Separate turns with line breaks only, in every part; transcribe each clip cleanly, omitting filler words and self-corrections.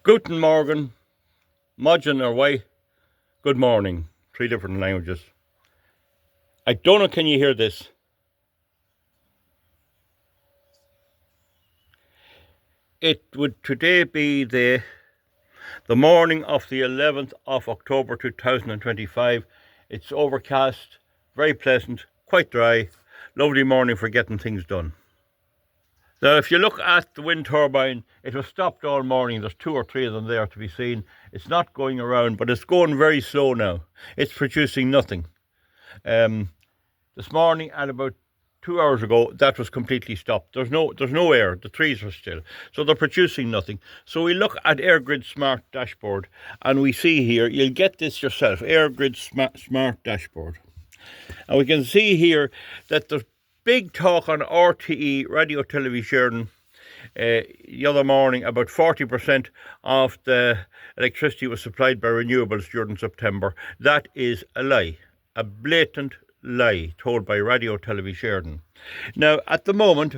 Guten Morgen, Modern or way, good morning. 3 different languages. I don't know, can you hear this? It would today be the morning of the 11th of October 2025. It's overcast, very pleasant, quite dry. Lovely morning for getting things done. Now, if you look at the wind turbine, it was stopped all morning. There's 2 or 3 of them there to be seen. It's not going around, but it's going very slow now. It's producing nothing. This morning at about 2 hours ago, that was completely stopped. There's no air. The trees are still. So they're producing nothing. So we look at AirGrid Smart Dashboard, and we see here, you'll get this yourself, AirGrid Smart Dashboard. And we can see here that there's big talk on RTE, Radio Television, the other morning. About 40% of the electricity was supplied by renewables during September. That is a lie, a blatant lie told by Radio Television. Now, at the moment,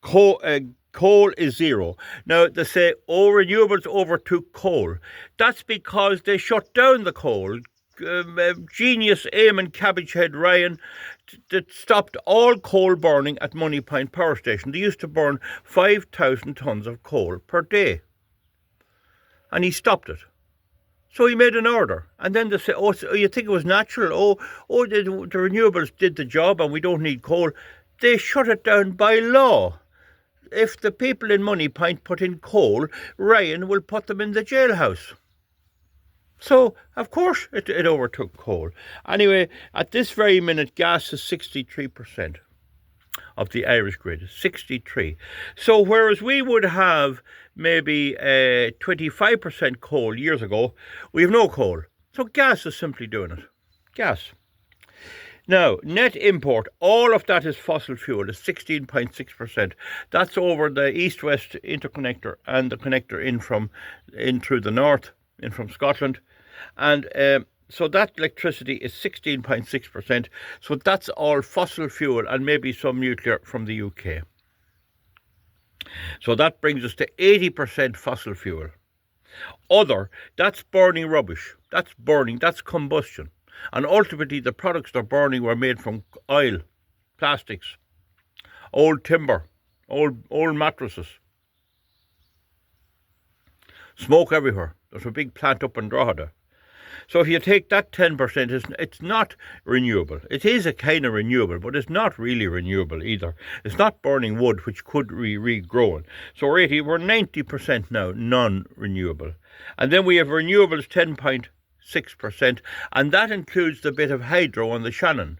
coal is zero. Now, they say, renewables overtook coal. That's because they shut down the coal. Genius Eamon Cabbagehead Ryan that stopped all coal burning at Moneypoint Power Station. They used to burn 5,000 tonnes of coal per day. And he stopped it. So he made an order. And then they say, so you think it was natural? The renewables did the job and we don't need coal. They shut it down by law. If the people in Moneypoint put in coal, Ryan will put them in the jailhouse. So, of course, it overtook coal. Anyway, at this very minute, gas is 63% of the Irish grid. 63. So, whereas we would have maybe 25% coal years ago, we have no coal. So, gas is simply doing it. Gas. Now, net import, all of that is fossil fuel, is 16.6%. That's over the east-west interconnector and the connector in through the north, in from Scotland. And so that electricity is 16.6%. So that's all fossil fuel and maybe some nuclear from the UK. So that brings us to 80% fossil fuel. Other, that's burning rubbish. That's burning, that's combustion. And ultimately the products they're burning were made from oil, plastics, old timber, old mattresses. Smoke everywhere. There's a big plant up in Drogheda. So if you take that 10%, it's not renewable. It is a kind of renewable, but it's not really renewable either. It's not burning wood, which could regrow. So we're 90% now non-renewable. And then we have renewables 10.6%, and that includes the bit of hydro on the Shannon.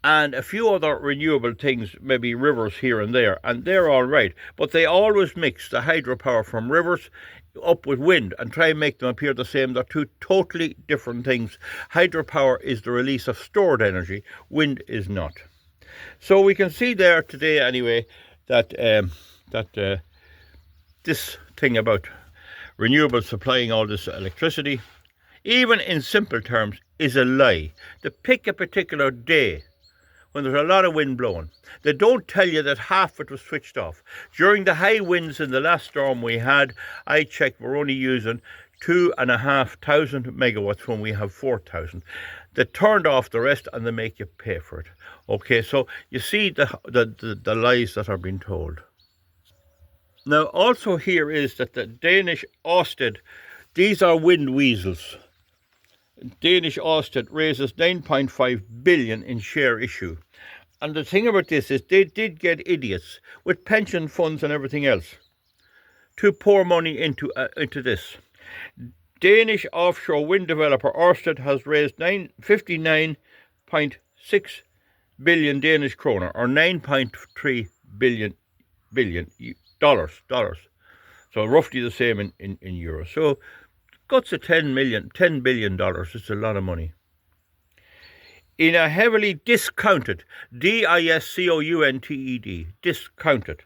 And a few other renewable things, maybe rivers here and they're all right. But they always mix the hydropower from rivers up with wind and try and make them appear the same. They're two totally different things. Hydropower is the release of stored energy. Wind is not. So we can see there today anyway that this thing about renewables supplying all this electricity, even in simple terms, is a lie. They pick a particular day when there's a lot of wind blowing. They don't tell you that half of it was switched off. During the high winds in the last storm we had, I checked, we're only using 2,500 megawatts when we have 4,000. They turned off the rest and they make you pay for it. Okay, so you see the lies that are being told. Now also here is that the Danish Ørsted, these are wind weasels. Danish Ørsted raises 9.5 billion in share issue. And the thing about this is they did get idiots with pension funds and everything else to pour money into this. Danish offshore wind developer Ørsted has raised 59.6 billion Danish kroner, or 9.3 billion dollars. So roughly the same in euros. So guts of $10 billion. It's a lot of money. In a heavily discounted, discounted, discounted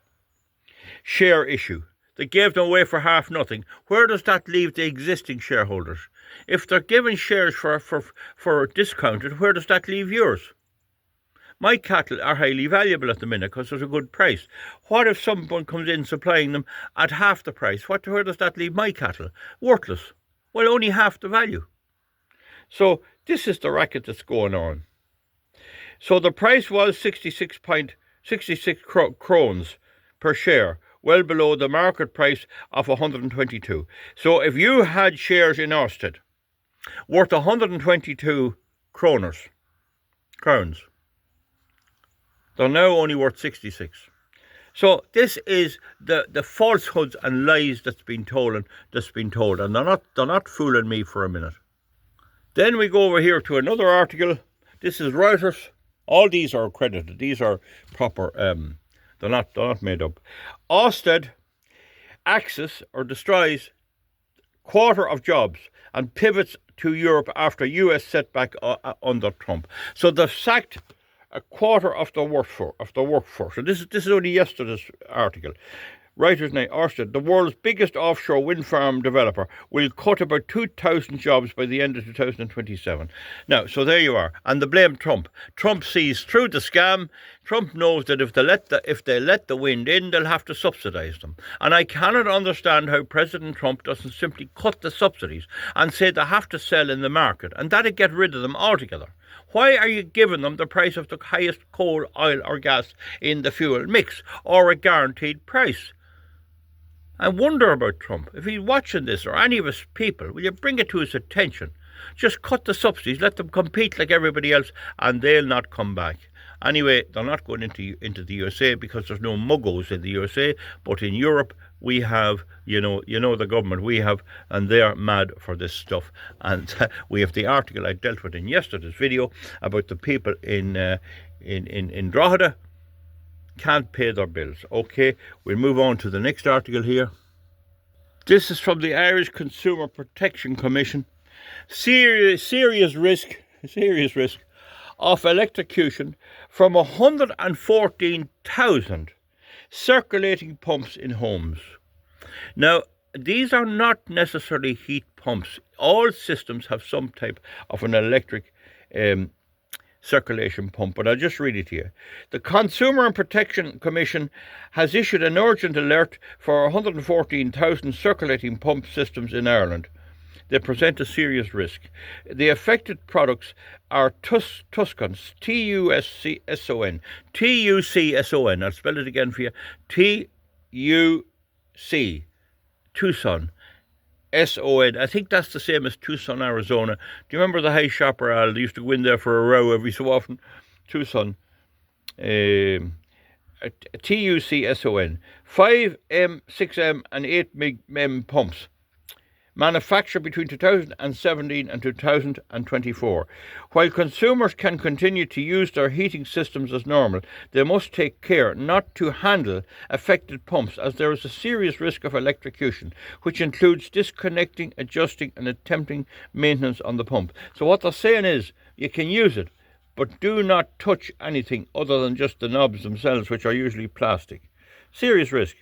share issue. They gave them away for half nothing. Where does that leave the existing shareholders? If they're giving shares for discounted, where does that leave yours? My cattle are highly valuable at the minute because there's a good price. What if someone comes in supplying them at half the price? Where does that leave my cattle? Worthless. Well, only half the value. So this is the racket that's going on. So the price was 66 krones per share, well below the market price of 122. So if you had shares in Ørsted worth 122 crowns, they're now only worth 66. So this is the falsehoods and lies that's been told, and they're not fooling me for a minute. Then we go over here to another article. This is Reuters. All these are accredited. These are proper. They're not made up. Ørsted axes or destroys quarter of jobs and pivots to Europe after US setback under Trump. So they've sacked a quarter of the workforce. So this is only yesterday's article. Writers now, Ørsted, the world's biggest offshore wind farm developer, will cut about 2,000 jobs by the end of 2027. Now, so there you are. And they blame Trump. Trump sees through the scam. Trump knows that if they let the wind in, they'll have to subsidise them. And I cannot understand how President Trump doesn't simply cut the subsidies and say they have to sell in the market, and that'd get rid of them altogether. Why are you giving them the price of the highest coal, oil or gas in the fuel mix, or a guaranteed price? I wonder about Trump. If he's watching this, or any of his people, will you bring it to his attention? Just cut the subsidies, let them compete like everybody else, and they'll not come back. Anyway, they're not going into the USA because there's no muggos in the USA, but in Europe we have, you know the government we have, and they're mad for this stuff. And we have the article I dealt with in yesterday's video about the people in Drogheda can't pay their bills. Okay, we'll move on to the next article here. This is from the Irish Consumer Protection Commission. Serious risk of electrocution from 114,000 circulating pumps in homes. Now, these are not necessarily heat pumps. All systems have some type of an electric circulation pump, but I'll just read it to you. The Consumer and Protection Commission has issued an urgent alert for 114,000 circulating pump systems in Ireland. They present a serious risk. The affected products are Tuscons, T-U-S-C-S-O-N, T-U-C-S-O-N, I'll spell it again for you, T-U-C, Tucson, S-O-N. I think that's the same as Tucson, Arizona. Do you remember the high shopper Al? They used to go in there for a row every so often. Tucson. T-U-C-S-O-N. 5M, 6M and 8M pumps. Manufactured between 2017 and 2024. While consumers can continue to use their heating systems as normal, they must take care not to handle affected pumps, as there is a serious risk of electrocution, which includes disconnecting, adjusting and attempting maintenance on the pump. So what they're saying is, you can use it, but do not touch anything other than just the knobs themselves, which are usually plastic. Serious risk.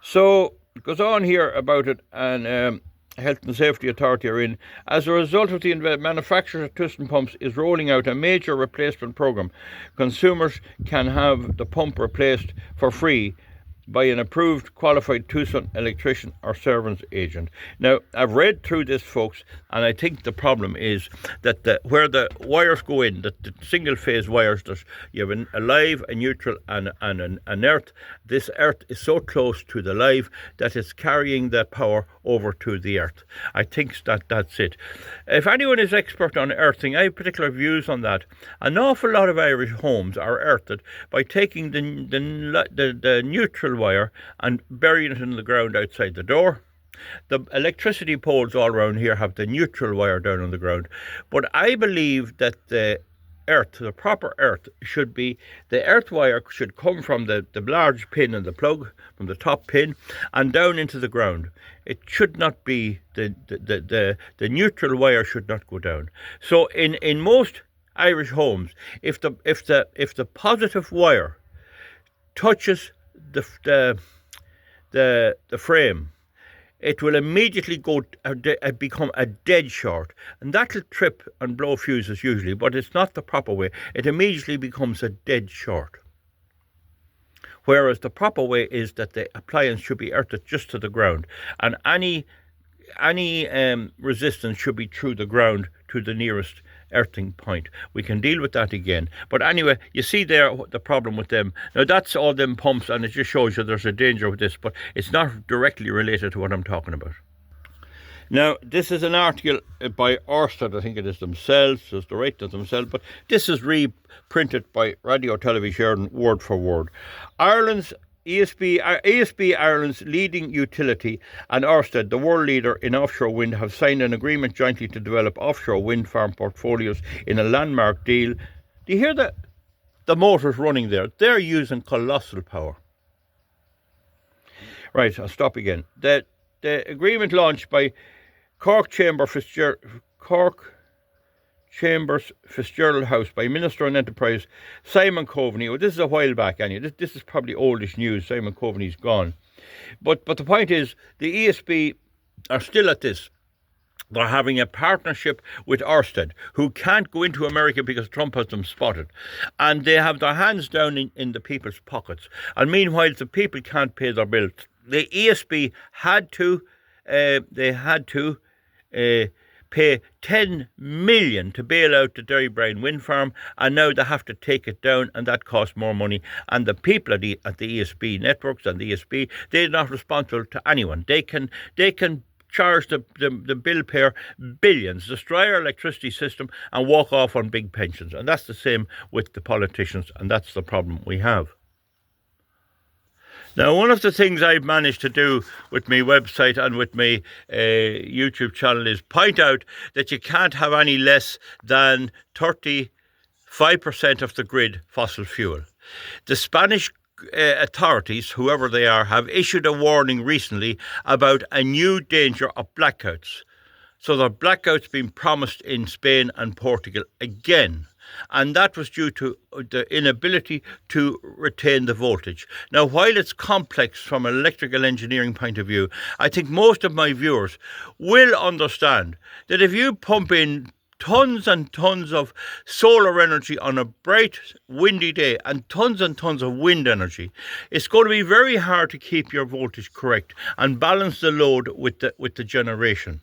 So it goes on here about it, and Health and Safety Authority are in. As a result of the manufacturer of Tucson pumps is rolling out a major replacement program. Consumers can have the pump replaced for free by an approved qualified Tucson electrician or service agent. Now, I've read through this, folks, and I think the problem is that where the wires go in, the single phase wires, you have a live, a neutral and an earth. This earth is so close to the live that it's carrying the power over to the earth. I think that's it. If anyone is expert on earthing, I have particular views on that. An awful lot of Irish homes are earthed by taking the neutral wire and burying it in the ground outside the door. The electricity poles all around here have the neutral wire down on the ground. But I believe that the proper earth should be, the earth wire should come from the large pin and the plug, from the top pin, and down into the ground. It should not be, the neutral wire should not go down. So in most Irish homes, if the positive wire touches the frame, it will immediately become a dead short, and that'll trip and blow fuses usually, but it's not the proper way. It immediately becomes a dead short. Whereas the proper way is that the appliance should be earthed just to the ground, and any resistance should be through the ground to the nearest earthing point. We can deal with that again. But anyway, you see there the problem with them. Now that's all them pumps, and it just shows you there's a danger with this, but it's not directly related to what I'm talking about. Now, this is an article by Ørsted, I think it is themselves, it's the right to themselves, but this is reprinted by Radio Television word for word. Ireland's ESB Ireland's leading utility and Ørsted, the world leader in offshore wind, have signed an agreement jointly to develop offshore wind farm portfolios in a landmark deal. Do you hear the motors running there? They're using colossal power. Right, I'll stop again. The agreement launched by Cork Chambers Fitzgerald House by Minister on Enterprise Simon Coveney. Well, this is a while back, anyway. This is probably oldish news. Simon Coveney's gone. But the point is, the ESB are still at this. They're having a partnership with Ørsted, who can't go into America because Trump has them spotted. And they have their hands down in the people's pockets. And meanwhile, the people can't pay their bills. The ESB had to pay 10 million to bail out the Derrybrine wind farm, and now they have to take it down, and that costs more money. And the people at the ESB networks and the ESB, they're not responsible to anyone. They can charge the bill payer billions, destroy our electricity system, and walk off on big pensions. And that's the same with the politicians, and that's the problem we have. Now, one of the things I've managed to do with my website and with my YouTube channel is point out that you can't have any less than 35% of the grid fossil fuel. The Spanish authorities, whoever they are, have issued a warning recently about a new danger of blackouts. So there are blackouts being promised in Spain and Portugal again. And that was due to the inability to retain the voltage. Now, while it's complex from an electrical engineering point of view, I think most of my viewers will understand that if you pump in tons and tons of solar energy on a bright, windy day and tons of wind energy, it's going to be very hard to keep your voltage correct and balance the load with the generation.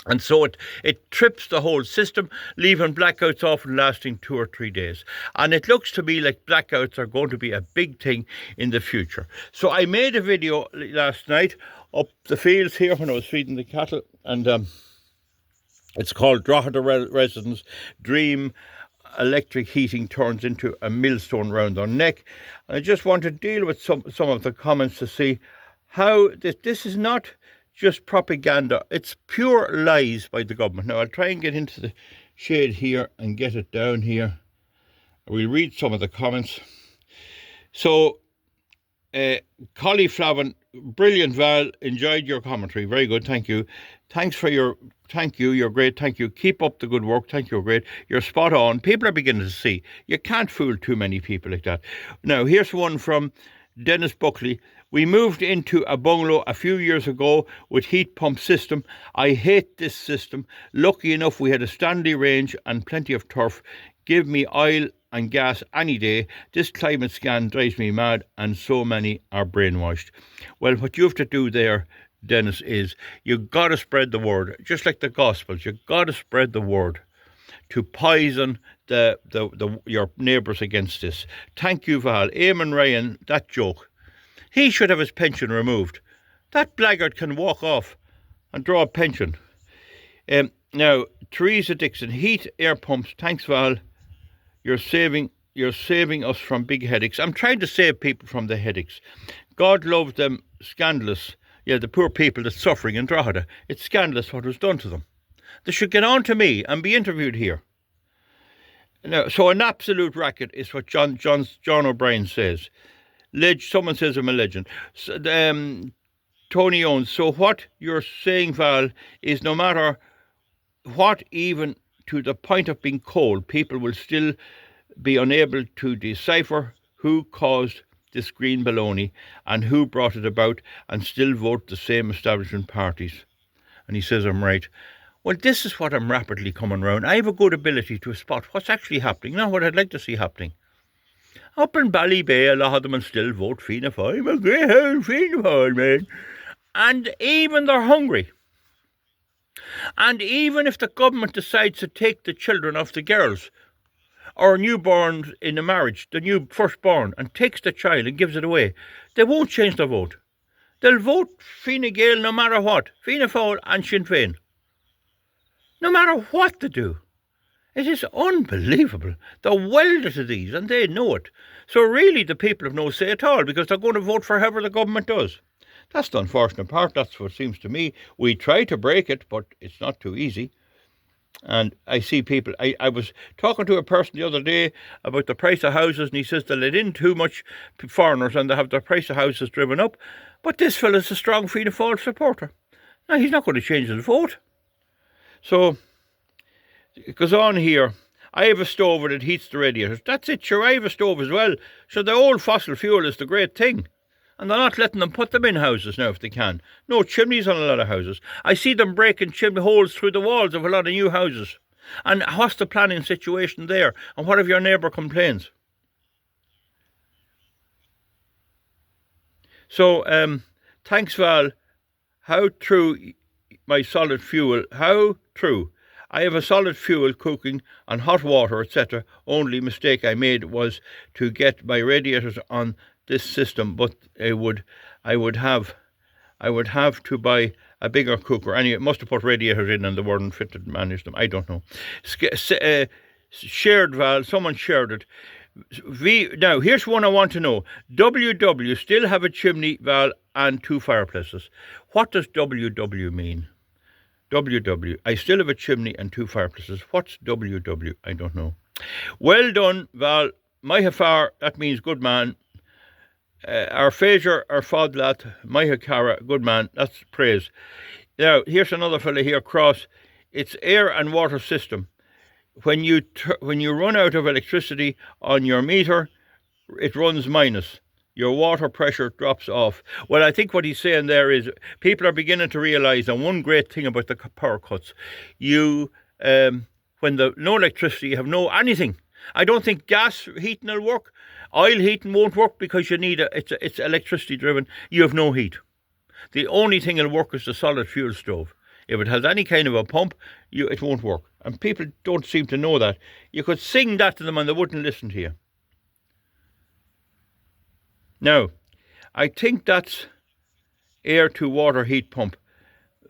And so it trips the whole system, leaving blackouts often lasting 2 or 3 days. And it looks to me like blackouts are going to be a big thing in the future. So I made a video last night up the fields here when I was feeding the cattle, and it's called Drogheda Residents Dream Electric Heating Turns into a Millstone Round Their Neck. And I just want to deal with some of the comments to see how this is not just propaganda. It's pure lies by the government. Now, I'll try and get into the shade here and get it down here. We'll read some of the comments. So, Collie Flavin, brilliant, Val. Enjoyed your commentary. Very good. Thank you. Thank you. You're great. Thank you. Keep up the good work. Thank you. Great. You're spot on. People are beginning to see. You can't fool too many people like that. Now, here's one from Dennis Buckley. We moved into a bungalow a few years ago with heat pump system. I hate this system. Lucky enough, we had a Stanley range and plenty of turf. Give me oil and gas any day. This climate scan drives me mad, and so many are brainwashed. Well, what you have to do there, Dennis, is you've got to spread the word, just like the Gospels. You've got to spread the word to poison your neighbours against this. Thank you, Val. Eamon Ryan, that joke. He should have his pension removed. That blackguard can walk off and draw a pension. Now, Teresa Dixon, heat air pumps. Thanks, Val. You're saving us from big headaches. I'm trying to save people from the headaches. God loves them. Scandalous. Yeah, the poor people that's suffering in Drogheda. It's scandalous what was done to them. They should get on to me and be interviewed here. Now, so an absolute racket is what John O'Brien says. Someone says I'm a legend. So, Tony Owens. So what you're saying, Val, is no matter what, even to the point of being cold, people will still be unable to decipher who caused this green baloney and who brought it about and still vote the same establishment parties. And he says I'm right. Well, this is what I'm rapidly coming round. I have a good ability to spot what's actually happening, not what I'd like to see happening. Up in Ballybay, a lot of them will still vote Fianna Fáil. I'm a great old Fianna Fáil, man. And even they're hungry. And even if the government decides to take the children of the girls or newborns in a marriage, the new firstborn, and takes the child and gives it away, they won't change their vote. They'll vote Fine Gael no matter what, Fianna Fáil and Sinn Féin. No matter what they do. It is unbelievable. They're welded to these and they know it. So really the people have no say at all because they're going to vote for whoever the government does. That's the unfortunate part. That's what seems to me. We try to break it, but it's not too easy. And I see people, I was talking to a person the other day about the price of houses, and he says they let in too much foreigners and they have the price of houses driven up. But this fella's a strong Fianna Fáil supporter. Now, he's not going to change his vote. So, it goes on here. I have a stove and it heats the radiators. That's it, sure, I have a stove as well. So the old fossil fuel is the great thing. And they're not letting them put them in houses now if they can. No chimneys on a lot of houses. I see them breaking chimney holes through the walls of a lot of new houses. And what's the planning situation there? And what if your neighbour complains? So, thanks Val. How true my solid fuel. How true. I have a solid fuel cooking on hot water, etc. Only mistake I made was to get my radiators on this system, but I would have to buy a bigger cooker. Anyway, must have put radiators in and they weren't fit to manage them. I don't know. Shared Val, someone shared it. Now, here's one I want to know. WW still have a chimney, Val, and 2 fireplaces. What does WW mean? WW. I still have a chimney and 2 fireplaces. What's WW? I don't know. Well done, Val. Maiha far, that means good man. Our Fager, our Fodlat, Maiha Cara, good man. That's praise. Now, here's another fella here, Cross. It's air and water system. When you run out of electricity on your meter, it runs minus. Your water pressure drops off. Well, I think what he's saying there is people are beginning to realise, and one great thing about the power cuts, when no electricity, you have no anything. I don't think gas heating will work. Oil heating won't work because you need it's electricity driven. You have no heat. The only thing that'll work is the solid fuel stove. If it has any kind of a pump, it won't work. And people don't seem to know that. You could sing that to them and they wouldn't listen to you. Now, I think that's air to water heat pump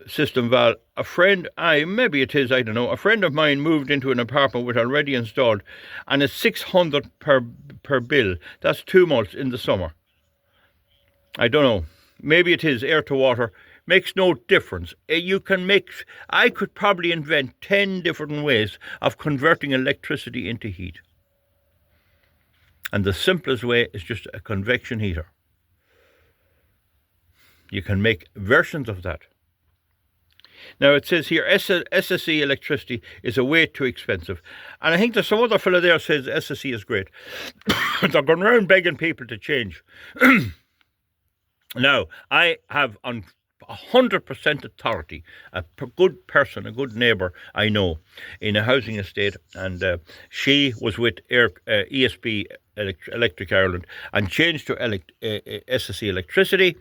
system, Val. A friend, maybe it is, I don't know. A friend of mine moved into an apartment with already installed, and it's 600 per bill. That's 2 months in the summer. I don't know. Maybe it is air to water. Makes no difference. I could probably invent 10 different ways of converting electricity into heat. And the simplest way is just a convection heater. You can make versions of that. Now it says here, SSE electricity is a way too expensive. And I think there's some other fellow there says SSE is great. They're going around begging people to change. Now, I have on 100% authority, a good person, a good neighbour I know in a housing estate, and she was with ESB Electric Ireland and changed to SSE electricity,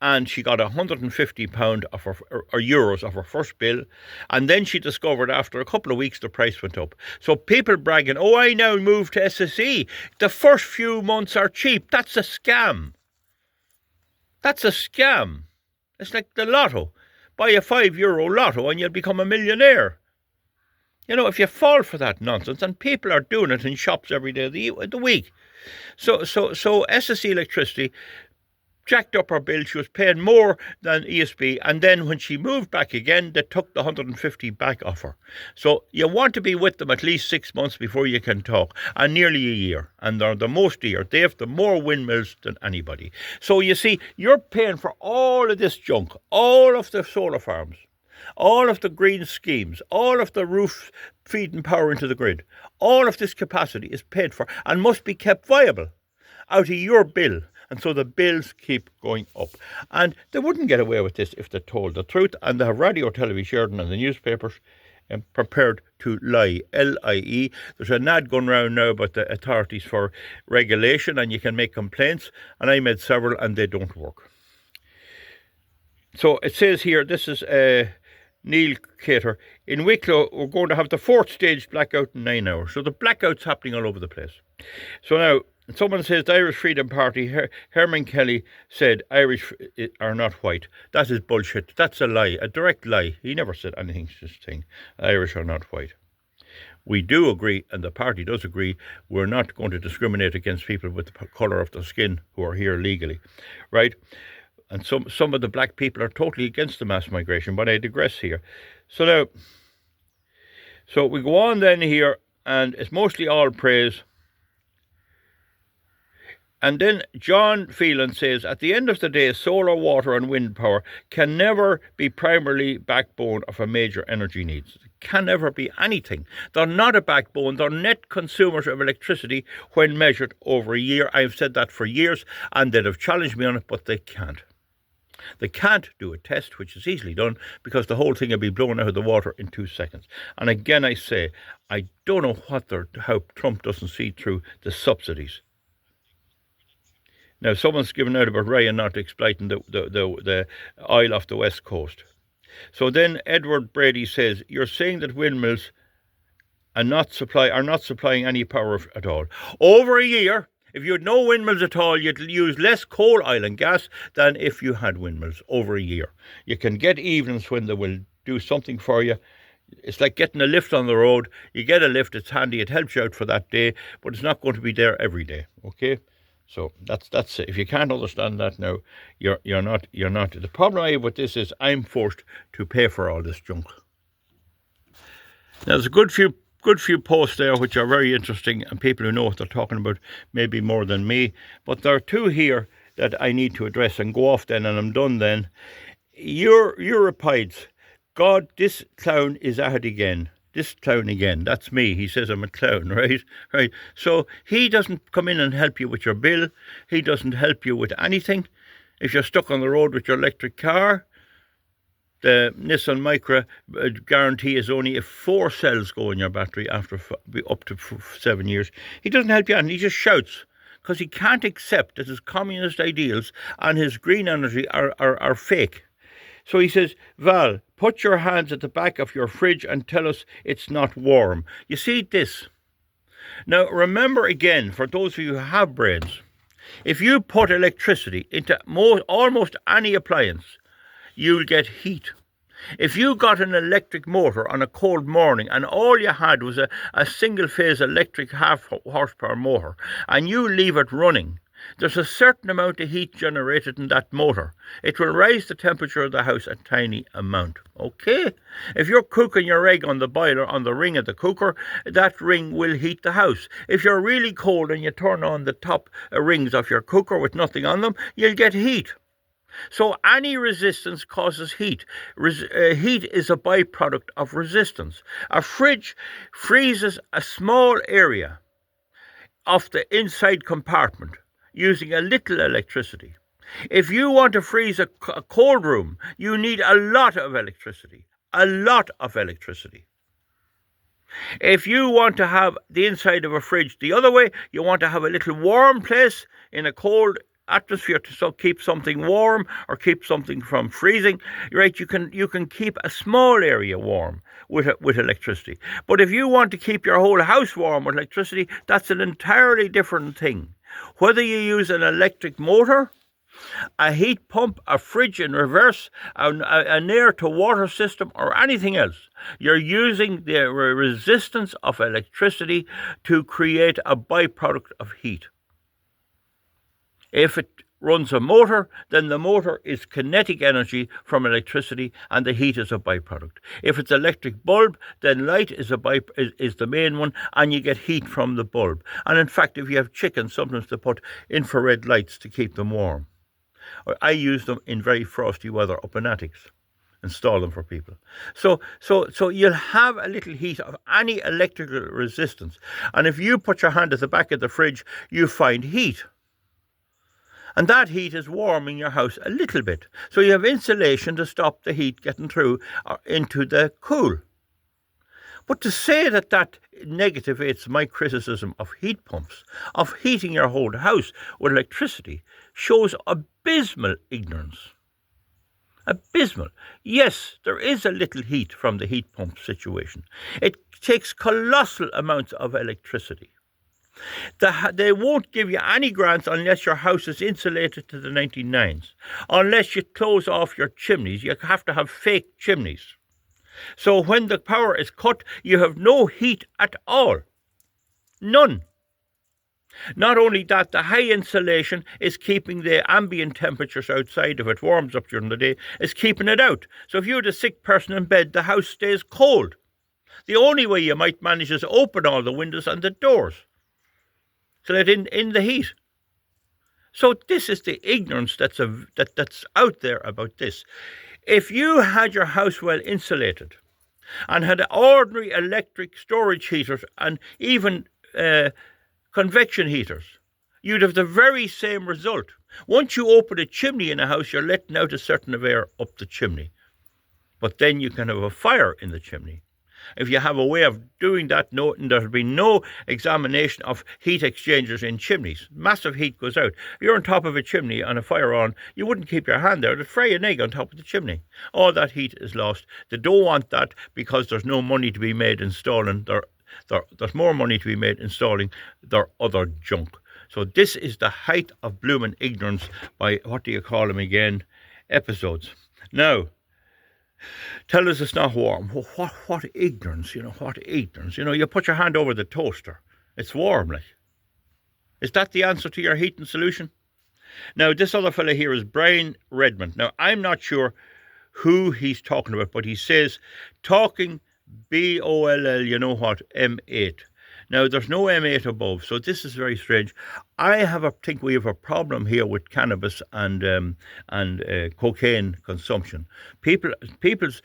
and she got £150 of her, or euros of her first bill, and then she discovered after a couple of weeks the price went up. So people bragging, oh, I now moved to SSE. The first few months are cheap. That's a scam. That's a scam. It's like the lotto. Buy a €5 lotto and you'll become a millionaire. You know, if you fall for that nonsense, and people are doing it in shops every day of the week. So SSE electricity jacked up her bill. She was paying more than ESB, and then when she moved back again, they took the 150 back off her. So you want to be with them at least 6 months before you can talk, and nearly a year, and they're the most year. They have the more windmills than anybody. So you see, you're paying for all of this junk, all of the solar farms, all of the green schemes, all of the roof feeding power into the grid. All of this capacity is paid for and must be kept viable. out of your bill. And so the bills keep going up. And they wouldn't get away with this if they told the truth. And they have radio, television, and the newspapers prepared to lie, L-I-E. There's an ad going round now about the authorities for regulation, and you can make complaints. And I made several, and they don't work. So it says here, this is Neil Cater. In Wicklow, we're going to have the 4th stage blackout in 9 hours. So the blackout's happening all over the place. So now, someone says the Irish Freedom Party, Herman Kelly said Irish are not white. That is bullshit. That's a lie, a direct lie. He never said anything such thing. Irish are not white. We do agree, and the party does agree, we're not going to discriminate against people with the colour of their skin who are here legally, right? And some of the black people are totally against the mass migration, but I digress here. So now, so we go on then here, and it's mostly all praise. And then John Phelan says, at the end of the day, solar, water and wind power can never be primarily backbone of a major energy needs. It can never be anything. They're not a backbone. They're net consumers of electricity when measured over a year. I've said that for years, and they'd have challenged me on it, but they can't. They can't do a test, which is easily done, because the whole thing will be blown out of the water in 2 seconds. And again, I say, I don't know how Trump doesn't see through the subsidies. Now, someone's given out about Ryan not exploiting the oil off the west coast. So then Edward Brady says, you're saying that windmills are not supplying any power at all. Over a year, if you had no windmills at all, you'd use less coal, oil and gas than if you had windmills over a year. You can get evenings when they will do something for you. It's like getting a lift on the road. You get a lift, it's handy, it helps you out for that day, but it's not going to be there every day, okay? So that's it. If you can't understand that now, you're not. The problem I have with this is I'm forced to pay for all this junk. Now, there's a good few posts there which are very interesting, and people who know what they're talking about maybe more than me. But there are two here that I need to address and go off then, and I'm done then. Euripides, God, this clown is at it again. This clown again, that's me. He says I'm a clown, right? Right. So he doesn't come in and help you with your bill. He doesn't help you with anything. If you're stuck on the road with your electric car, the Nissan Micra guarantee is only if 4 cells go in your battery after up to 7 years. He doesn't help you, and he just shouts because he can't accept that his communist ideals and his green energy are fake. So he says, Val, put your hands at the back of your fridge and tell us it's not warm. You see this? Now, remember again, for those of you who have brains, if you put electricity into almost any appliance, you'll get heat. If you got an electric motor on a cold morning and all you had was a single-phase electric half-horsepower motor and you leave it running, there's a certain amount of heat generated in that motor. It will raise the temperature of the house a tiny amount, okay? If you're cooking your egg on the boiler, on the ring of the cooker, that ring will heat the house. If you're really cold and you turn on the top rings of your cooker with nothing on them, you'll get heat. So any resistance causes heat. Heat is a byproduct of resistance. A fridge freezes a small area of the inside compartment using a little electricity. If you want to freeze a cold room, you need a lot of electricity. A lot of electricity. If you want to have the inside of a fridge the other way, you want to have a little warm place in a cold atmosphere to keep something warm or keep something from freezing, right? You can keep a small area warm with electricity. But if you want to keep your whole house warm with electricity, that's an entirely different thing. Whether you use an electric motor, a heat pump, a fridge in reverse, an air-to-water system, or anything else, you're using the resistance of electricity to create a byproduct of heat. If it runs a motor, then the motor is kinetic energy from electricity, and the heat is a byproduct. If it's electric bulb, then light is the main one, and you get heat from the bulb. And in fact, if you have chickens, sometimes they put infrared lights to keep them warm. I use them in very frosty weather up in attics. Install them for people. So you'll have a little heat of any electrical resistance. And if you put your hand at the back of the fridge, you find heat. And that heat is warming your house a little bit. So you have insulation to stop the heat getting through into the cool. But to say that negativates my criticism of heat pumps, of heating your whole house with electricity, shows abysmal ignorance. Abysmal. Yes, there is a little heat from the heat pump situation. It takes colossal amounts of electricity. They won't give you any grants unless your house is insulated to the 99s. Unless you close off your chimneys, you have to have fake chimneys. So when the power is cut, you have no heat at all. None. Not only that, the high insulation is keeping the ambient temperatures outside, if it warms up during the day, is keeping it out. So if you had a sick person in bed, the house stays cold. The only way you might manage is open all the windows and the doors to let in the heat. So this is the ignorance that's out there about this. If you had your house well insulated and had ordinary electric storage heaters and even convection heaters, you'd have the very same result. Once you open a chimney in a house, you're letting out a certain of air up the chimney. But then you can have a fire in the chimney. If you have a way of doing that, there'll be no examination of heat exchangers in chimneys. Massive heat goes out. If you're on top of a chimney and a fire on, you wouldn't keep your hand there. It'd fry an egg on top of the chimney. All that heat is lost. They don't want that because there's no money to be made installing there's more money to be made installing their other junk. So this is the height of blooming ignorance by, what do you call them again, episodes. Now, tell us it's not warm. What ignorance, what ignorance. You put your hand over the toaster. It's warm, like. Is that the answer to your heating solution? Now, this other fella here is Brian Redmond. Now, I'm not sure who he's talking about, but he says, talking BOLL, M8. Now, there's no M8 above, so this is very strange. I think we have a problem here with cannabis and cocaine consumption. People's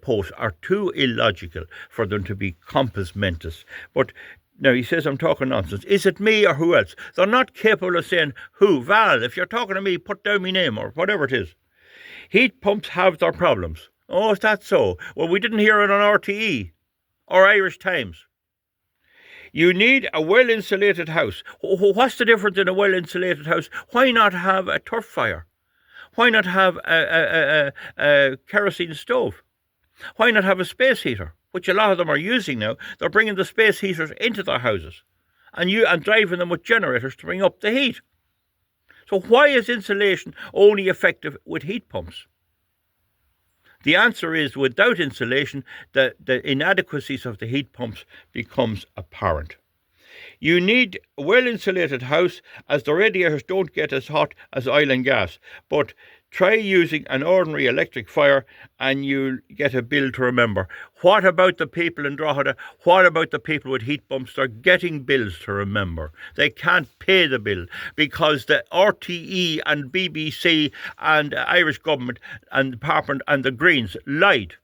posts are too illogical for them to be compos mentis. But now he says I'm talking nonsense. Is it me or who else? They're not capable of saying who. Val, if you're talking to me, put down my name or whatever it is. Heat pumps have their problems. Oh, is that so? Well, we didn't hear it on RTE or Irish Times. You need a well-insulated house. What's the difference in a well-insulated house? Why not have a turf fire? Why not have a kerosene stove? Why not have a space heater, which a lot of them are using now? They're bringing the space heaters into their houses and driving them with generators to bring up the heat. So why is insulation only effective with heat pumps? The answer is, without insulation, the inadequacies of the heat pumps becomes apparent. You need a well-insulated house, as the radiators don't get as hot as oil and gas. But try using an ordinary electric fire and you'll get a bill to remember. What about the people in Drogheda? What about the people with heat pumps? They're getting bills to remember. They can't pay the bill because the RTE and BBC and Irish government and department and the Greens lied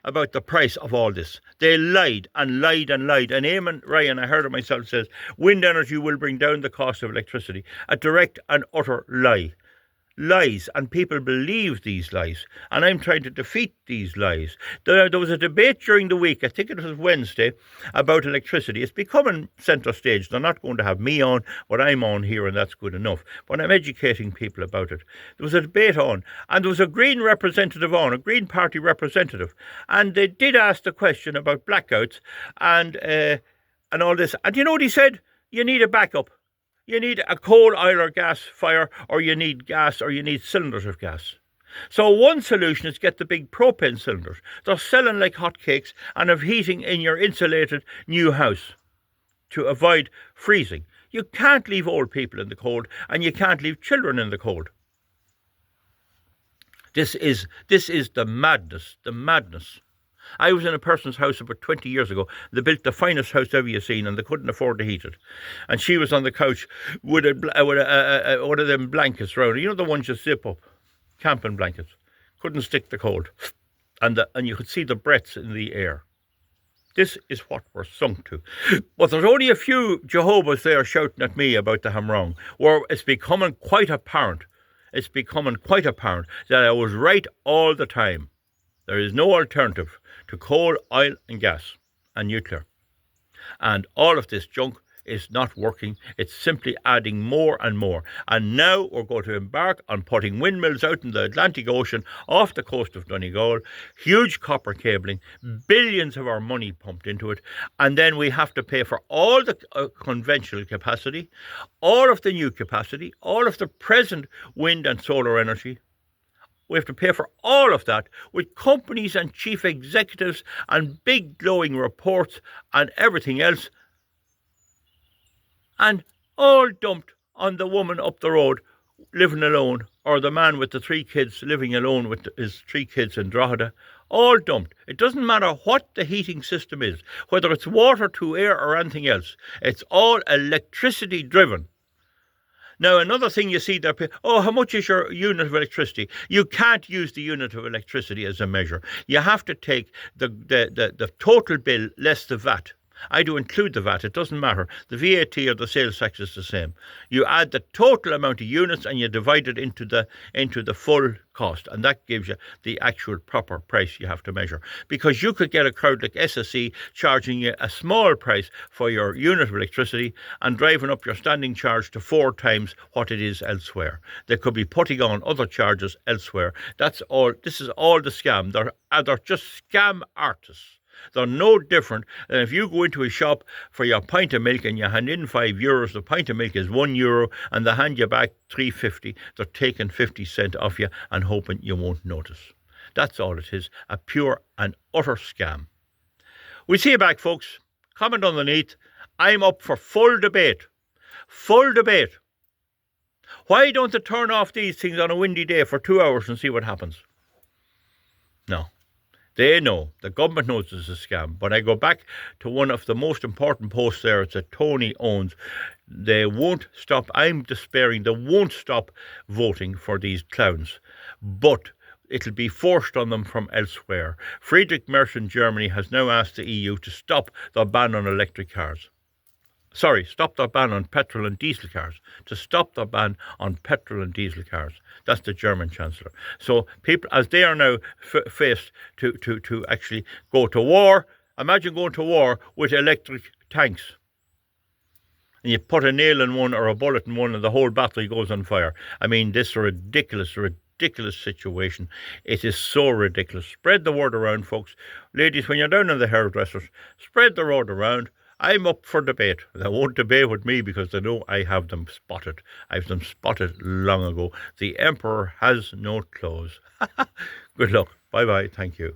about the price of all this. They lied and lied and lied. And Eamon Ryan, I heard it myself, says wind energy will bring down the cost of electricity. A direct and utter lie. Lies, and people believe these lies, and I'm trying to defeat these lies. There was a debate during the week, I think it was Wednesday, about electricity. It's becoming centre stage. They're not going to have me on, but I'm on here, and that's good enough. But I'm educating people about it. There was a debate on, and there was a Green representative on, a Green Party representative, and they did ask the question about blackouts and all this. And you know what he said? You need a backup. You need a coal, oil or gas fire, or you need gas, or you need cylinders of gas. So one solution is get the big propane cylinders. They're selling like hotcakes and have heating in your insulated new house to avoid freezing. You can't leave old people in the cold and you can't leave children in the cold. This is the madness. I was in a person's house about 20 years ago. They built the finest house ever you've seen and they couldn't afford to heat it. And she was on the couch with one of them blankets round her. You know the ones you zip up? Camping blankets. Couldn't stick the cold. And you could see the breaths in the air. This is what we're sunk to. But there's only a few Jehovah's there shouting at me about that I'm wrong, where it's becoming quite apparent. It's becoming quite apparent that I was right all the time. There is no alternative to coal, oil and gas and nuclear. And all of this junk is not working. It's simply adding more and more. And now we're going to embark on putting windmills out in the Atlantic Ocean off the coast of Donegal, huge copper cabling, billions of our money pumped into it, and then we have to pay for all the conventional capacity, all of the new capacity, all of the present wind and solar energy. We have to pay for all of that with companies and chief executives and big glowing reports and everything else, and all dumped on the woman up the road living alone, or the man with the 3 kids living alone with his 3 kids in Drogheda. All dumped. It doesn't matter what the heating system is, whether it's water to air or anything else. It's all electricity driven. Now, another thing you see there, how much is your unit of electricity? You can't use the unit of electricity as a measure. You have to take the total bill less the VAT. I do include the VAT, it doesn't matter. The VAT or the sales tax is the same. You add the total amount of units and you divide it into the full cost, and that gives you the actual proper price you have to measure. Because you could get a crowd like SSE charging you a small price for your unit of electricity and driving up your standing charge to 4 times what it is elsewhere. They could be putting on other charges elsewhere. That's all. This is all the scam. They're just scam artists. They're no different than if you go into a shop for your pint of milk and you hand in €5, the pint of milk is €1 and they hand you back $3.50. They're taking 50 cents off you and hoping you won't notice. That's all it is, a pure and utter scam. We'll see you back, folks. Comment underneath. I'm up for full debate. Full debate. Why don't they turn off these things on a windy day for 2 hours and see what happens? No. They know, the government knows it's a scam. But I go back to one of the most important posts there. It's a Tony owns. They won't stop. I'm despairing. They won't stop voting for these clowns. But it'll be forced on them from elsewhere. Friedrich Merz in Germany has now asked the EU to stop the ban on electric cars. Stop the ban on petrol and diesel cars. To stop the ban on petrol and diesel cars. That's the German Chancellor. So people, as they are now faced to actually go to war, imagine going to war with electric tanks. And you put a nail in one or a bullet in one and the whole battery goes on fire. I mean, this is ridiculous situation. It is so ridiculous. Spread the word around, folks. Ladies, when you're down in the hairdressers, spread the word around. I'm up for debate. They won't debate with me because they know I have them spotted. I've them spotted long ago. The emperor has no clothes. Good luck. Bye-bye. Thank you.